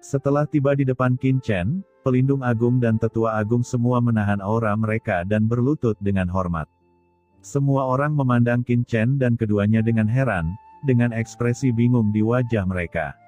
Setelah tiba di depan Qin Chen, pelindung agung dan tetua agung semua menahan aura mereka dan berlutut dengan hormat. Semua orang memandang Qin Chen dan keduanya dengan heran, dengan ekspresi bingung di wajah mereka.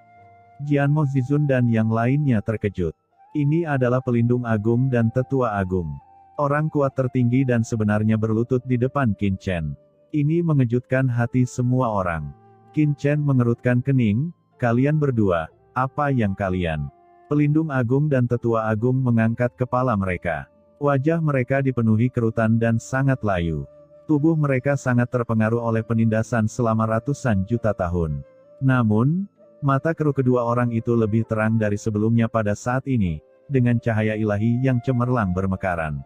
Jianmo Zizun dan yang lainnya terkejut. Ini adalah pelindung agung dan tetua agung. Orang kuat tertinggi dan sebenarnya berlutut di depan Qin Chen. Ini mengejutkan hati semua orang. Qin Chen mengerutkan kening, "Kalian berdua, apa yang kalian?" Pelindung agung dan tetua agung mengangkat kepala mereka. Wajah mereka dipenuhi kerutan dan sangat layu. Tubuh mereka sangat terpengaruh oleh penindasan selama ratusan juta tahun. Namun, mata keruh kedua orang itu lebih terang dari sebelumnya pada saat ini, dengan cahaya ilahi yang cemerlang bermekaran.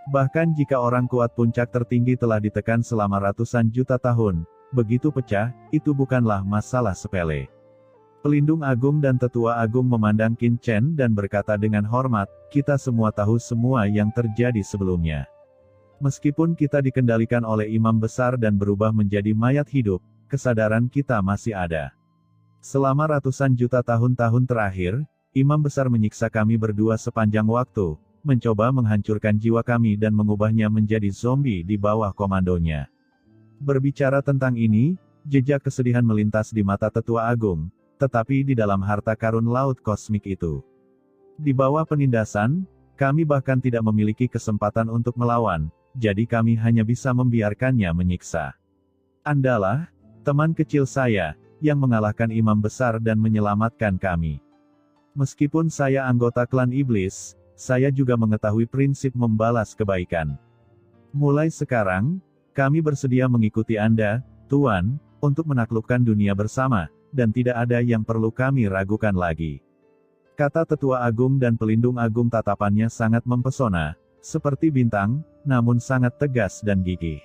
Bahkan jika orang kuat puncak tertinggi telah ditekan selama ratusan juta tahun, begitu pecah, itu bukanlah masalah sepele. Pelindung agung dan tetua agung memandang Qin Chen dan berkata dengan hormat, "Kita semua tahu semua yang terjadi sebelumnya. Meskipun kita dikendalikan oleh imam besar dan berubah menjadi mayat hidup, kesadaran kita masih ada. Selama ratusan juta tahun-tahun terakhir, imam besar menyiksa kami berdua sepanjang waktu, mencoba menghancurkan jiwa kami dan mengubahnya menjadi zombie di bawah komandonya." Berbicara tentang ini, jejak kesedihan melintas di mata tetua agung, tetapi di dalam harta karun laut kosmik itu. Di bawah penindasan, kami bahkan tidak memiliki kesempatan untuk melawan, jadi kami hanya bisa membiarkannya menyiksa. Andalah, teman kecil saya, yang mengalahkan imam besar dan menyelamatkan kami. Meskipun saya anggota klan iblis, saya juga mengetahui prinsip membalas kebaikan. Mulai sekarang, kami bersedia mengikuti Anda, Tuan, untuk menaklukkan dunia bersama, dan tidak ada yang perlu kami ragukan lagi. Kata tetua agung dan pelindung agung tatapannya sangat mempesona, seperti bintang, namun sangat tegas dan gigih.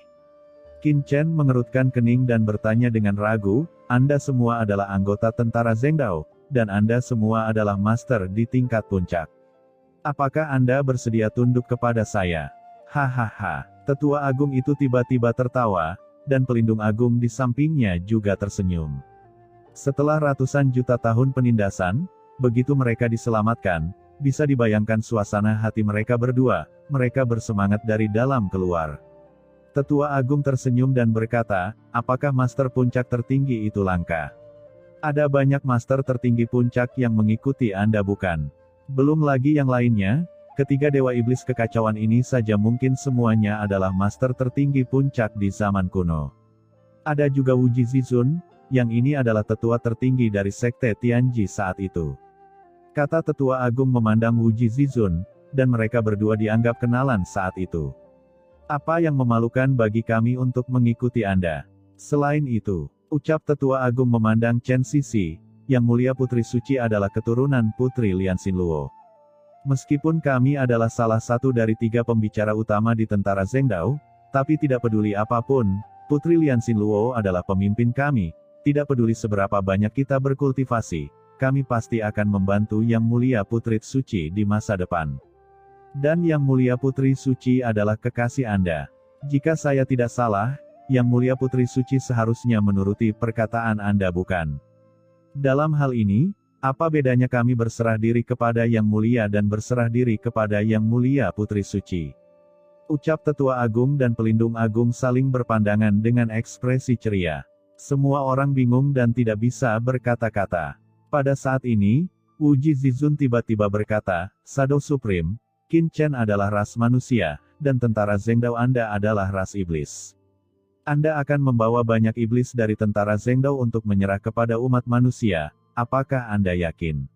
Qin Chen mengerutkan kening dan bertanya dengan ragu, "Anda semua adalah anggota tentara Zhengdao, dan Anda semua adalah master di tingkat puncak. Apakah Anda bersedia tunduk kepada saya?" Hahaha. Tetua agung itu tiba-tiba tertawa, dan pelindung agung di sampingnya juga tersenyum. Setelah ratusan juta tahun penindasan, begitu mereka diselamatkan, bisa dibayangkan suasana hati mereka berdua, mereka bersemangat dari dalam keluar. Tetua agung tersenyum dan berkata, "Apakah master puncak tertinggi itu langka? Ada banyak master tertinggi puncak yang mengikuti Anda bukan? Belum lagi yang lainnya, ketiga dewa iblis kekacauan ini saja mungkin semuanya adalah master tertinggi puncak di zaman kuno. Ada juga Wuji Zizun, yang ini adalah tetua tertinggi dari sekte Tianji saat itu." Kata tetua agung memandang Wuji Zizun, dan mereka berdua dianggap kenalan saat itu. "Apa yang memalukan bagi kami untuk mengikuti Anda? Selain itu," ucap tetua agung memandang Chen Sisi, yang mulia putri suci adalah keturunan putri Lian Xinluo. "Meskipun kami adalah salah satu dari 3 pembicara utama di tentara Zhengdao, tapi tidak peduli apapun, putri Lian Xinluo adalah pemimpin kami. Tidak peduli seberapa banyak kita berkultivasi, kami pasti akan membantu Yang Mulia Putri Suci di masa depan. Dan Yang Mulia Putri Suci adalah kekasih Anda. Jika saya tidak salah, Yang Mulia Putri Suci seharusnya menuruti perkataan Anda bukan? Dalam hal ini, apa bedanya kami berserah diri kepada Yang Mulia dan berserah diri kepada Yang Mulia Putri Suci?" Ucap tetua agung dan pelindung agung saling berpandangan dengan ekspresi ceria. Semua orang bingung dan tidak bisa berkata-kata. Pada saat ini, Wuji Zizun tiba-tiba berkata, "Shadow Supreme, Qin Chen adalah ras manusia, dan tentara Zhengdao Anda adalah ras iblis. Anda akan membawa banyak iblis dari tentara Zhengdao untuk menyerah kepada umat manusia, apakah Anda yakin?"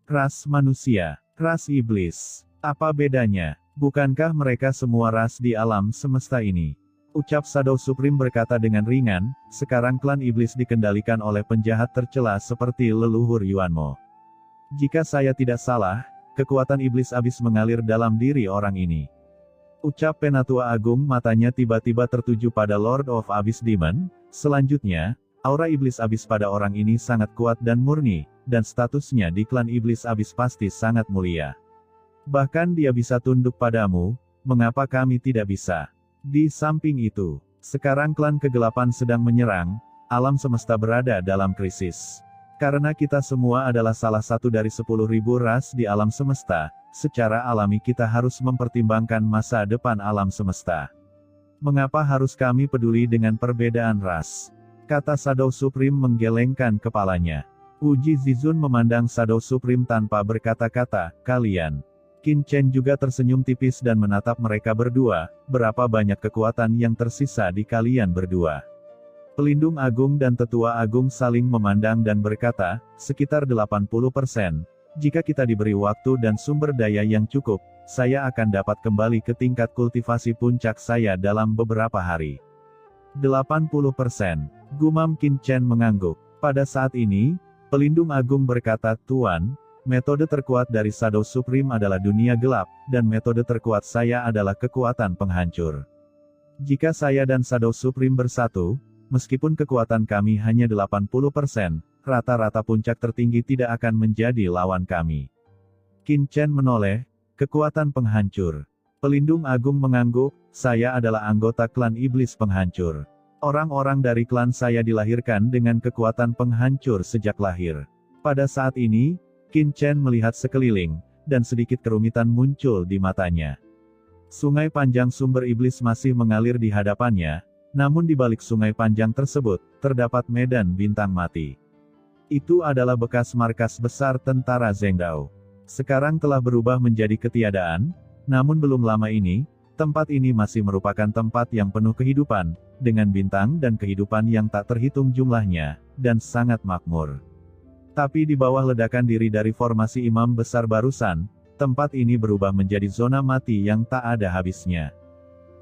Ras manusia, ras iblis. Apa bedanya? Bukankah mereka semua ras di alam semesta ini? Ucap Shadow Supreme berkata dengan ringan, "Sekarang klan iblis dikendalikan oleh penjahat tercela seperti leluhur Yuanmo. Jika saya tidak salah, kekuatan iblis abis mengalir dalam diri orang ini." Ucap Penatua Agung matanya tiba-tiba tertuju pada Lord of Abyss Demon. Selanjutnya, aura iblis abis pada orang ini sangat kuat dan murni, dan statusnya di klan iblis abis pasti sangat mulia. Bahkan dia bisa tunduk padamu, mengapa kami tidak bisa? Di samping itu, sekarang klan kegelapan sedang menyerang, alam semesta berada dalam krisis. Karena kita semua adalah salah satu dari 10.000 ras di alam semesta, secara alami kita harus mempertimbangkan masa depan alam semesta. Mengapa harus kami peduli dengan perbedaan ras? Kata Shadow Supreme menggelengkan kepalanya. Uji Zizun memandang Shadow Supreme tanpa berkata-kata, kalian. Qin Chen juga tersenyum tipis dan menatap mereka berdua, berapa banyak kekuatan yang tersisa di kalian berdua. Pelindung Agung dan Tetua Agung saling memandang dan berkata, sekitar 80%. Jika kita diberi waktu dan sumber daya yang cukup, saya akan dapat kembali ke tingkat kultivasi puncak saya dalam beberapa hari. 80%. Gumam Qin Chen mengangguk. Pada saat ini, Pelindung Agung berkata, Tuan, metode terkuat dari Shadow Supreme adalah dunia gelap, dan metode terkuat saya adalah kekuatan penghancur. Jika saya dan Shadow Supreme bersatu, meskipun kekuatan kami hanya 80%, rata-rata puncak tertinggi tidak akan menjadi lawan kami. Qin Chen menoleh, kekuatan penghancur. Pelindung Agung mengangguk, saya adalah anggota klan iblis penghancur. Orang-orang dari klan saya dilahirkan dengan kekuatan penghancur sejak lahir. Pada saat ini, Qin Chen melihat sekeliling, dan sedikit kerumitan muncul di matanya. Sungai panjang sumber iblis masih mengalir di hadapannya, namun di balik sungai panjang tersebut, terdapat medan bintang mati. Itu adalah bekas markas besar tentara Zhengdao. Sekarang telah berubah menjadi ketiadaan, namun belum lama ini, tempat ini masih merupakan tempat yang penuh kehidupan, dengan bintang dan kehidupan yang tak terhitung jumlahnya, dan sangat makmur. Tapi di bawah ledakan diri dari formasi imam besar barusan, tempat ini berubah menjadi zona mati yang tak ada habisnya.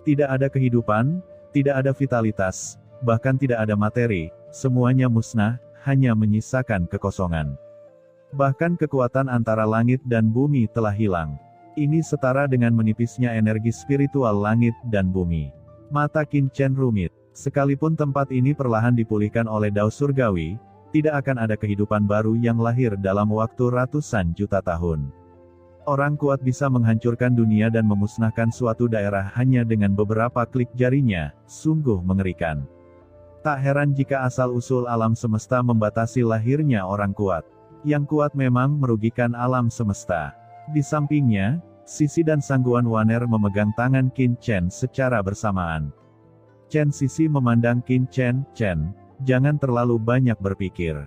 Tidak ada kehidupan, tidak ada vitalitas, bahkan tidak ada materi, semuanya musnah, hanya menyisakan kekosongan. Bahkan kekuatan antara langit dan bumi telah hilang. Ini setara dengan menipisnya energi spiritual langit dan bumi. Mata Qin Chen rumit. Sekalipun tempat ini perlahan dipulihkan oleh Dao Surgawi, tidak akan ada kehidupan baru yang lahir dalam waktu ratusan juta tahun. Orang kuat bisa menghancurkan dunia dan memusnahkan suatu daerah hanya dengan beberapa klik jarinya, sungguh mengerikan. Tak heran jika asal-usul alam semesta membatasi lahirnya orang kuat. Yang kuat memang merugikan alam semesta. Di sampingnya, Sisi dan Sangguan Waner memegang tangan Qin Chen secara bersamaan. Chen Sisi memandang Qin Chen, Chen, jangan terlalu banyak berpikir.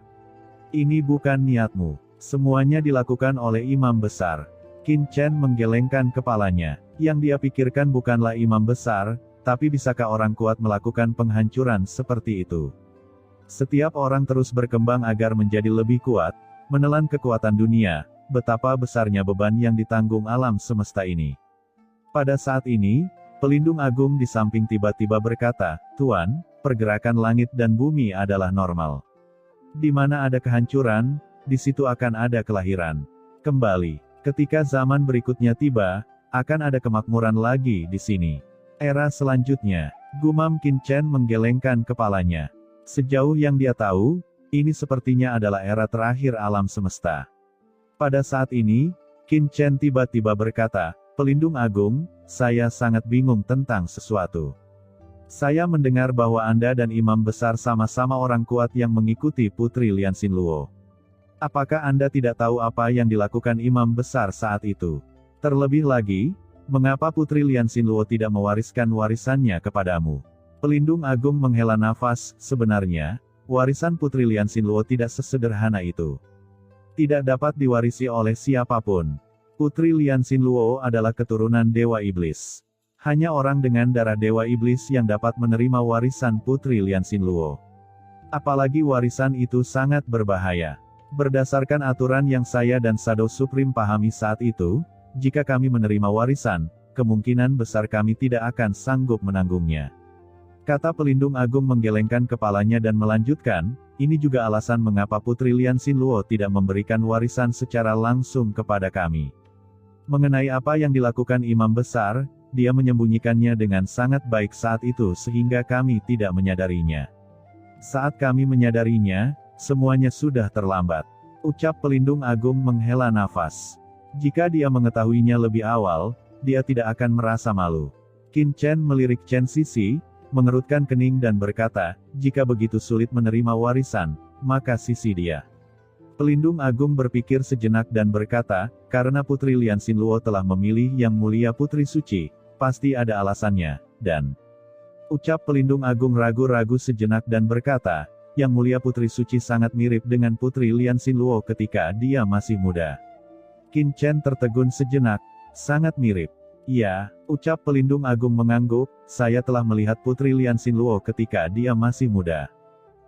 Ini bukan niatmu. Semuanya dilakukan oleh imam besar. Qin Chen menggelengkan kepalanya. Yang dia pikirkan bukanlah imam besar, tapi bisakah orang kuat melakukan penghancuran seperti itu? Setiap orang terus berkembang agar menjadi lebih kuat, menelan kekuatan dunia, betapa besarnya beban yang ditanggung alam semesta ini. Pada saat ini, Pelindung Agung di samping tiba-tiba berkata, Tuan, pergerakan langit dan bumi adalah normal. Di mana ada kehancuran, di situ akan ada kelahiran. Kembali. Ketika zaman berikutnya tiba, akan ada kemakmuran lagi di sini. Era selanjutnya, gumam Qin Chen menggelengkan kepalanya. Sejauh yang dia tahu, ini sepertinya adalah era terakhir alam semesta. Pada saat ini, Qin Chen tiba-tiba berkata, Pelindung Agung, saya sangat bingung tentang sesuatu. Saya mendengar bahwa Anda dan Imam Besar sama-sama orang kuat yang mengikuti Putri Lian Xinluo. Apakah Anda tidak tahu apa yang dilakukan Imam Besar saat itu? Terlebih lagi, mengapa Putri Lian Xinluo tidak mewariskan warisannya kepadamu? Pelindung Agung menghela nafas, sebenarnya, warisan Putri Lian Xinluo tidak sesederhana itu. Tidak dapat diwarisi oleh siapapun. Putri Lian Xinluo adalah keturunan Dewa Iblis. Hanya orang dengan darah Dewa Iblis yang dapat menerima warisan Putri Lian Xinluo. Apalagi warisan itu sangat berbahaya. Berdasarkan aturan yang saya dan Shadow Supreme pahami saat itu, jika kami menerima warisan, kemungkinan besar kami tidak akan sanggup menanggungnya. Kata Pelindung Agung menggelengkan kepalanya dan melanjutkan, ini juga alasan mengapa Putri Lian Xinluo tidak memberikan warisan secara langsung kepada kami. Mengenai apa yang dilakukan Imam Besar, dia menyembunyikannya dengan sangat baik saat itu sehingga kami tidak menyadarinya. Saat kami menyadarinya, semuanya sudah terlambat. Ucap Pelindung Agung menghela nafas. Jika dia mengetahuinya lebih awal, dia tidak akan merasa malu. Qin Chen melirik Chen Sisi, mengerutkan kening dan berkata, jika begitu sulit menerima warisan, maka sisi dia. Pelindung agung berpikir sejenak dan berkata, karena Putri Lian Xinluo telah memilih Yang Mulia Putri Suci, pasti ada alasannya, dan... Ucap pelindung agung ragu-ragu sejenak dan berkata, Yang Mulia Putri Suci sangat mirip dengan Putri Lian Xinluo ketika dia masih muda. Qin Chen tertegun sejenak, sangat mirip. Ya, ucap pelindung agung mengangguk, saya telah melihat Putri Lian Xinluo ketika dia masih muda.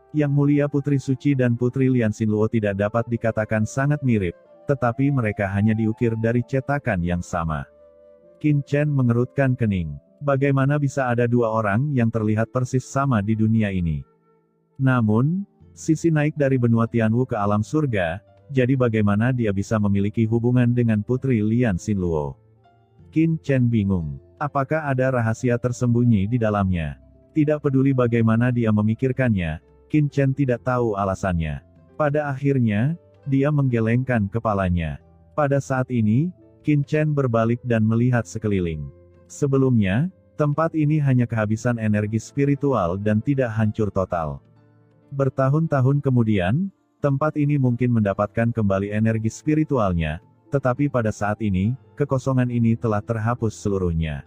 Yang Mulia Putri Suci dan Putri Lian Xinluo tidak dapat dikatakan sangat mirip, tetapi mereka hanya diukir dari cetakan yang sama. Qin Chen mengerutkan kening. Bagaimana bisa ada dua orang yang terlihat persis sama di dunia ini? Namun, Sisi naik dari benua Tianwu ke alam surga, jadi bagaimana dia bisa memiliki hubungan dengan Putri Lian Xinluo? Qin Chen bingung. Apakah ada rahasia tersembunyi di dalamnya? Tidak peduli bagaimana dia memikirkannya, Qin Chen tidak tahu alasannya. Pada akhirnya, dia menggelengkan kepalanya. Pada saat ini, Qin Chen berbalik dan melihat sekeliling. Sebelumnya, tempat ini hanya kehabisan energi spiritual dan tidak hancur total. Bertahun-tahun kemudian, tempat ini mungkin mendapatkan kembali energi spiritualnya, tetapi pada saat ini, kekosongan ini telah terhapus seluruhnya.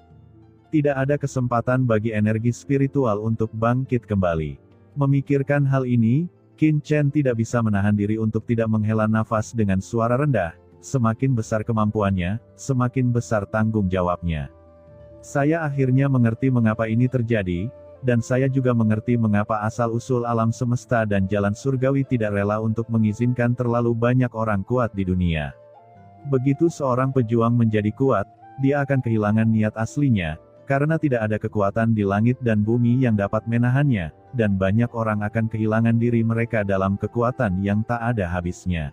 Tidak ada kesempatan bagi energi spiritual untuk bangkit kembali. Memikirkan hal ini, Qin Chen tidak bisa menahan diri untuk tidak menghela nafas dengan suara rendah. Semakin besar kemampuannya, semakin besar tanggung jawabnya. Saya akhirnya mengerti mengapa ini terjadi, dan saya juga mengerti mengapa asal-usul alam semesta dan jalan surgawi tidak rela untuk mengizinkan terlalu banyak orang kuat di dunia. Begitu seorang pejuang menjadi kuat, dia akan kehilangan niat aslinya, karena tidak ada kekuatan di langit dan bumi yang dapat menahannya, dan banyak orang akan kehilangan diri mereka dalam kekuatan yang tak ada habisnya.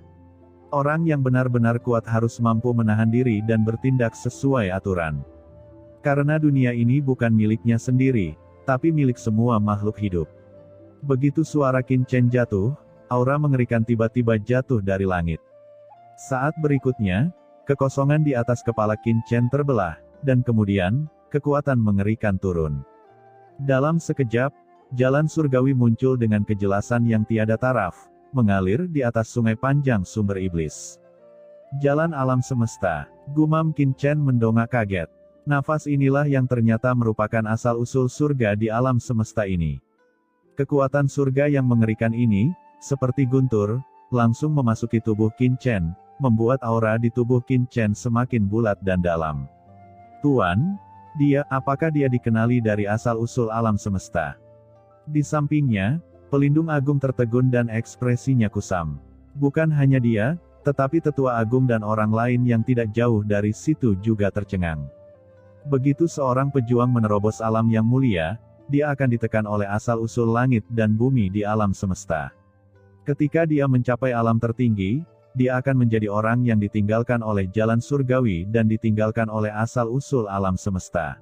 Orang yang benar-benar kuat harus mampu menahan diri dan bertindak sesuai aturan. Karena dunia ini bukan miliknya sendiri, tapi milik semua makhluk hidup. Begitu suara Qin Chen jatuh, aura mengerikan tiba-tiba jatuh dari langit. Saat berikutnya, kekosongan di atas kepala Qin Chen terbelah, dan kemudian, kekuatan mengerikan turun. Dalam sekejap, jalan surgawi muncul dengan kejelasan yang tiada taraf, mengalir di atas sungai panjang sumber iblis. Jalan alam semesta, gumam Qin Chen mendongak kaget. Nafas inilah yang ternyata merupakan asal-usul surga di alam semesta ini. Kekuatan surga yang mengerikan ini, seperti guntur, langsung memasuki tubuh Qin Chen, membuat aura di tubuh Qin Chen semakin bulat dan dalam. Tuan, apakah dia dikenali dari asal-usul alam semesta? Di sampingnya, pelindung agung tertegun dan ekspresinya kusam. Bukan hanya dia, tetapi tetua agung dan orang lain yang tidak jauh dari situ juga tercengang. Begitu seorang pejuang menerobos alam yang mulia, dia akan ditekan oleh asal-usul langit dan bumi di alam semesta. Ketika dia mencapai alam tertinggi, dia akan menjadi orang yang ditinggalkan oleh jalan surgawi dan ditinggalkan oleh asal-usul alam semesta.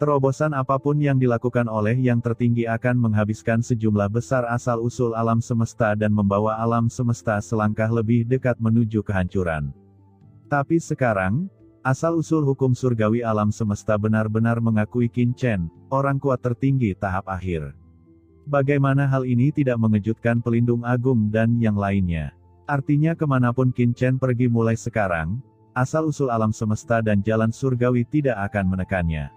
Terobosan apapun yang dilakukan oleh yang tertinggi akan menghabiskan sejumlah besar asal-usul alam semesta dan membawa alam semesta selangkah lebih dekat menuju kehancuran. Tapi sekarang, asal-usul hukum surgawi alam semesta benar-benar mengakui Qin Chen, orang kuat tertinggi tahap akhir. Bagaimana hal ini tidak mengejutkan pelindung agung dan yang lainnya? Artinya kemanapun Qin Chen pergi mulai sekarang, asal-usul alam semesta dan jalan surgawi tidak akan menekannya.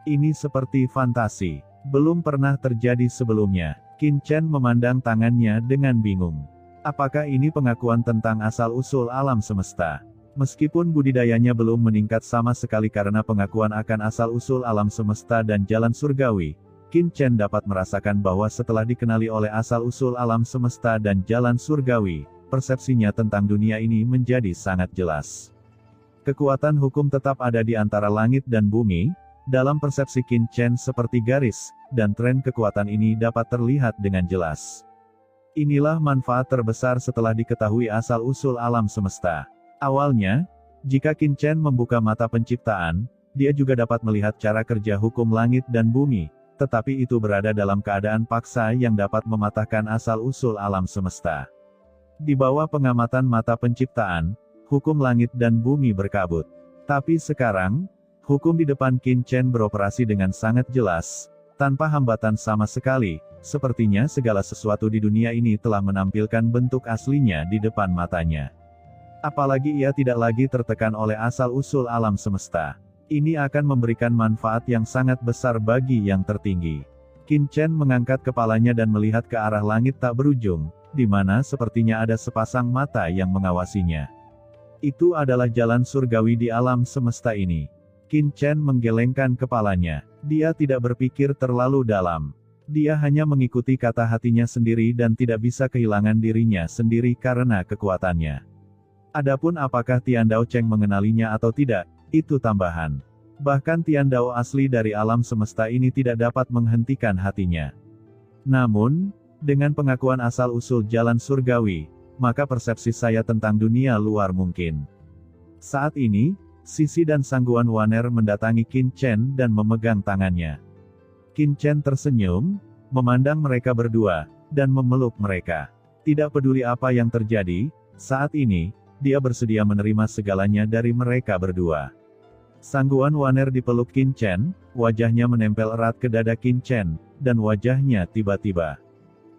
Ini seperti fantasi. Belum pernah terjadi sebelumnya. Qin Chen memandang tangannya dengan bingung. Apakah ini pengakuan tentang asal-usul alam semesta? Meskipun budidayanya belum meningkat sama sekali karena pengakuan akan asal-usul alam semesta dan jalan surgawi, Qin Chen dapat merasakan bahwa setelah dikenali oleh asal-usul alam semesta dan jalan surgawi, persepsinya tentang dunia ini menjadi sangat jelas. Kekuatan hukum tetap ada di antara langit dan bumi, dalam persepsi Qin Chen seperti garis, dan tren kekuatan ini dapat terlihat dengan jelas. Inilah manfaat terbesar setelah diketahui asal-usul alam semesta. Awalnya, jika Qin Chen membuka mata penciptaan, dia juga dapat melihat cara kerja hukum langit dan bumi, tetapi itu berada dalam keadaan paksa yang dapat mematahkan asal-usul alam semesta. Di bawah pengamatan mata penciptaan, hukum langit dan bumi berkabut. Tapi sekarang, hukum di depan Qin Chen beroperasi dengan sangat jelas, tanpa hambatan sama sekali, sepertinya segala sesuatu di dunia ini telah menampilkan bentuk aslinya di depan matanya. Apalagi ia tidak lagi tertekan oleh asal-usul alam semesta. Ini akan memberikan manfaat yang sangat besar bagi yang tertinggi. Qin Chen mengangkat kepalanya dan melihat ke arah langit tak berujung, di mana sepertinya ada sepasang mata yang mengawasinya. Itu adalah jalan surgawi di alam semesta ini. Qin Chen menggelengkan kepalanya. Dia tidak berpikir terlalu dalam. Dia hanya mengikuti kata hatinya sendiri dan tidak bisa kehilangan dirinya sendiri karena kekuatannya. Adapun apakah Tian Dao Cheng mengenalinya atau tidak, itu tambahan. Bahkan Tian Dao asli dari alam semesta ini tidak dapat menghentikan hatinya. Namun, dengan pengakuan asal-usul jalan surgawi, maka persepsi saya tentang dunia luar mungkin. Saat ini, Sisi dan Sangguan Waner mendatangi Qin Chen dan memegang tangannya. Qin Chen tersenyum, memandang mereka berdua, dan memeluk mereka. Tidak peduli apa yang terjadi, saat ini, dia bersedia menerima segalanya dari mereka berdua. Sangguan Waner dipeluk Qin Chen, wajahnya menempel erat ke dada Qin Chen, dan wajahnya tiba-tiba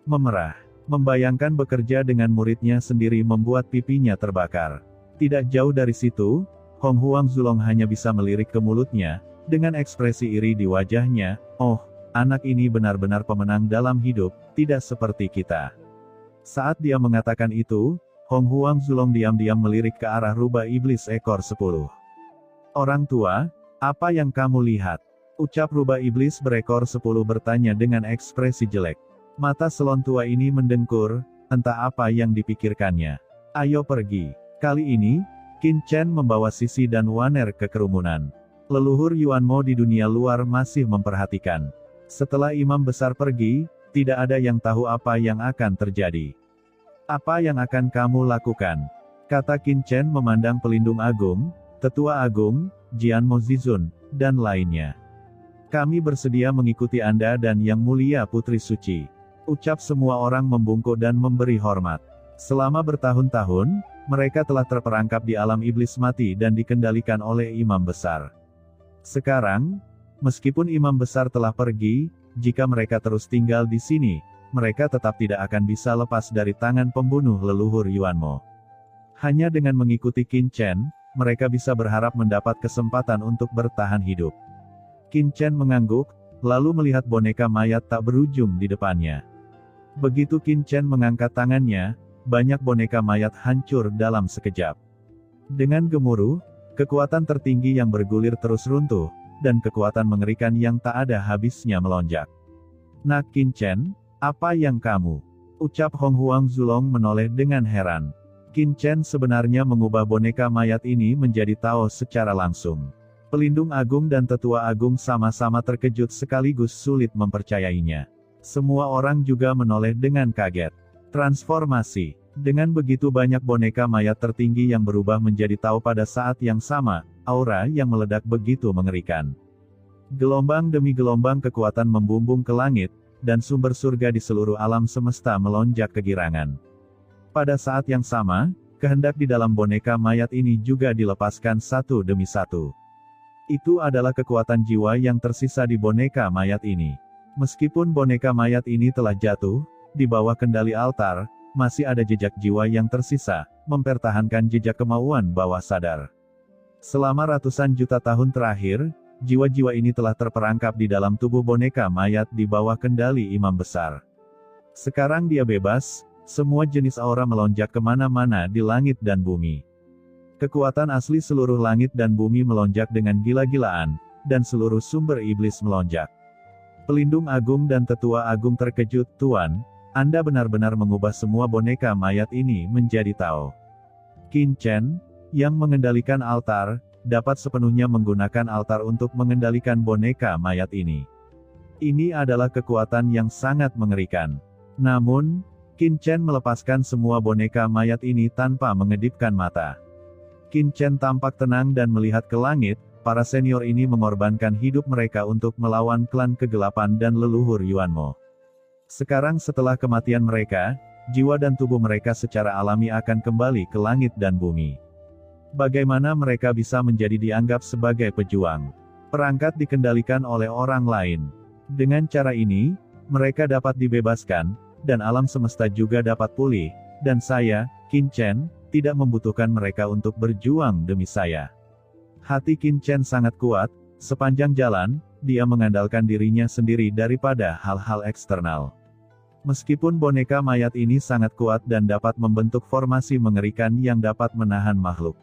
memerah. Membayangkan bekerja dengan muridnya sendiri membuat pipinya terbakar. Tidak jauh dari situ, Hong Huang Zulong hanya bisa melirik ke mulutnya, dengan ekspresi iri di wajahnya. Oh, anak ini benar-benar pemenang dalam hidup, tidak seperti kita. Saat dia mengatakan itu, Hong Huang Zulong diam-diam melirik ke arah rubah iblis ekor 10. Orang tua, apa yang kamu lihat? Ucap rubah iblis berekor 10 bertanya dengan ekspresi jelek. Mata selon tua ini mendengkur, entah apa yang dipikirkannya. Ayo pergi. Kali ini, Qin Chen membawa Sisi dan Waner ke kerumunan. Leluhur Yuan Mo di dunia luar masih memperhatikan. Setelah imam besar pergi, tidak ada yang tahu apa yang akan terjadi. Apa yang akan kamu lakukan? Kata Qin Chen memandang pelindung agung, tetua agung, Jian Mo Zizun, dan lainnya. Kami bersedia mengikuti Anda dan Yang Mulia Putri Suci. Ucap semua orang membungkuk dan memberi hormat. Selama bertahun-tahun, mereka telah terperangkap di alam iblis mati dan dikendalikan oleh imam besar. Sekarang, meskipun imam besar telah pergi, jika mereka terus tinggal di sini, mereka tetap tidak akan bisa lepas dari tangan pembunuh leluhur Yuan Mo. Hanya dengan mengikuti Qin Chen, mereka bisa berharap mendapat kesempatan untuk bertahan hidup. Qin Chen mengangguk, lalu melihat boneka mayat tak berujung di depannya. Begitu Qin Chen mengangkat tangannya, banyak boneka mayat hancur dalam sekejap. Dengan gemuruh, kekuatan tertinggi yang bergulir terus runtuh, dan kekuatan mengerikan yang tak ada habisnya melonjak. Nak Qin Chen, apa yang kamu? Ucap Hong Huang Zulong menoleh dengan heran. Qin Chen sebenarnya mengubah boneka mayat ini menjadi Tao secara langsung. Pelindung agung dan tetua agung sama-sama terkejut sekaligus sulit mempercayainya. Semua orang juga menoleh dengan kaget. Transformasi. Dengan begitu banyak boneka mayat tertinggi yang berubah menjadi Tao pada saat yang sama, aura yang meledak begitu mengerikan. Gelombang demi gelombang kekuatan membumbung ke langit, dan sumber surga di seluruh alam semesta melonjak kegirangan. Pada saat yang sama, kehendak di dalam boneka mayat ini juga dilepaskan satu demi satu. Itu adalah kekuatan jiwa yang tersisa di boneka mayat ini. Meskipun boneka mayat ini telah jatuh, di bawah kendali altar, masih ada jejak jiwa yang tersisa, mempertahankan jejak kemauan bawah sadar. Selama ratusan juta tahun terakhir, jiwa-jiwa ini telah terperangkap di dalam tubuh boneka mayat di bawah kendali imam besar. Sekarang dia bebas, semua jenis aura melonjak kemana-mana di langit dan bumi. Kekuatan asli seluruh langit dan bumi melonjak dengan gila-gilaan, dan seluruh sumber iblis melonjak. Pelindung agung dan tetua agung terkejut, Tuan, Anda benar-benar mengubah semua boneka mayat ini menjadi Tao. Qin Chen, yang mengendalikan altar, dapat sepenuhnya menggunakan altar untuk mengendalikan boneka mayat ini. Ini adalah kekuatan yang sangat mengerikan. Namun, Qin Chen melepaskan semua boneka mayat ini tanpa mengedipkan mata. Qin Chen tampak tenang dan melihat ke langit, para senior ini mengorbankan hidup mereka untuk melawan klan kegelapan dan leluhur Yuan Mo. Sekarang setelah kematian mereka, jiwa dan tubuh mereka secara alami akan kembali ke langit dan bumi. Bagaimana mereka bisa menjadi dianggap sebagai pejuang? Perangkat dikendalikan oleh orang lain. Dengan cara ini, mereka dapat dibebaskan, dan alam semesta juga dapat pulih, dan saya, Qin Chen, tidak membutuhkan mereka untuk berjuang demi saya. Hati Qin Chen sangat kuat, sepanjang jalan, dia mengandalkan dirinya sendiri daripada hal-hal eksternal. Meskipun boneka mayat ini sangat kuat dan dapat membentuk formasi mengerikan yang dapat menahan makhluk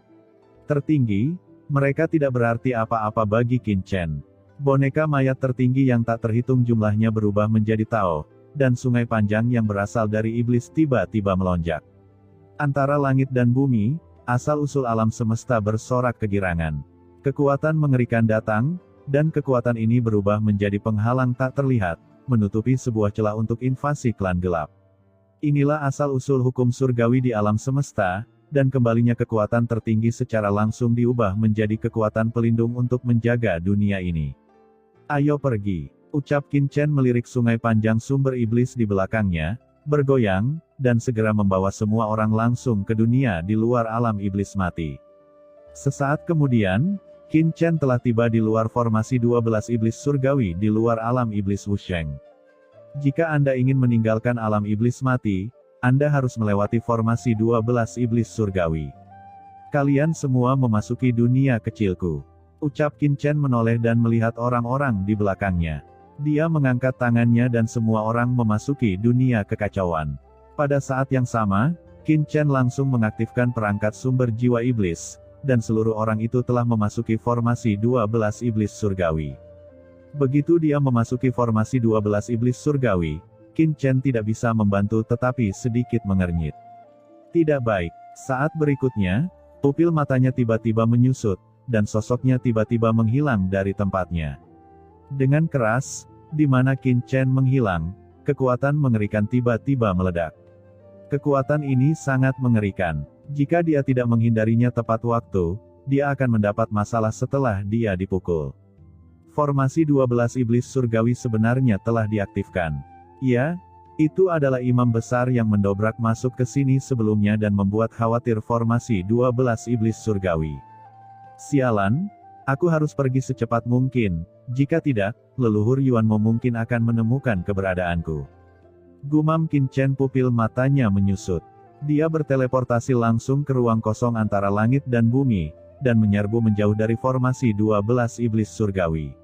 tertinggi, mereka tidak berarti apa-apa bagi Qin Chen. Boneka mayat tertinggi yang tak terhitung jumlahnya berubah menjadi Tao, dan sungai panjang yang berasal dari iblis tiba-tiba melonjak. Antara langit dan bumi, asal-usul alam semesta bersorak kegirangan. Kekuatan mengerikan datang, dan kekuatan ini berubah menjadi penghalang tak terlihat, menutupi sebuah celah untuk invasi klan gelap. Inilah asal-usul hukum surgawi di alam semesta, dan kembalinya kekuatan tertinggi secara langsung diubah menjadi kekuatan pelindung untuk menjaga dunia ini. Ayo pergi, ucap Qin Chen melirik sungai panjang sumber iblis di belakangnya, bergoyang, dan segera membawa semua orang langsung ke dunia di luar alam iblis mati. Sesaat kemudian, Qin Chen telah tiba di luar formasi 12 iblis surgawi di luar alam iblis Wusheng. Jika Anda ingin meninggalkan alam iblis mati, Anda harus melewati formasi 12 iblis surgawi. Kalian semua memasuki dunia kecilku. Ucap Qin Chen menoleh dan melihat orang-orang di belakangnya. Dia mengangkat tangannya dan semua orang memasuki dunia kekacauan. Pada saat yang sama, Qin Chen langsung mengaktifkan perangkat sumber jiwa iblis, dan seluruh orang itu telah memasuki formasi 12 iblis surgawi. Begitu dia memasuki formasi 12 iblis surgawi, Qin Chen tidak bisa membantu tetapi sedikit mengernyit. Tidak baik. Saat berikutnya, pupil matanya tiba-tiba menyusut, dan sosoknya tiba-tiba menghilang dari tempatnya. Dengan keras, di mana Qin Chen menghilang, kekuatan mengerikan tiba-tiba meledak. Kekuatan ini sangat mengerikan. Jika dia tidak menghindarinya tepat waktu, dia akan mendapat masalah setelah dia dipukul. Formasi 12 iblis surgawi sebenarnya telah diaktifkan. Ya, itu adalah imam besar yang mendobrak masuk ke sini sebelumnya dan membuat khawatir formasi 12 iblis surgawi. Sialan, aku harus pergi secepat mungkin, jika tidak, leluhur Yuanmo mungkin akan menemukan keberadaanku. Gumam Qin Chen, pupil matanya menyusut. Dia berteleportasi langsung ke ruang kosong antara langit dan bumi, dan menyerbu menjauh dari formasi 12 iblis surgawi.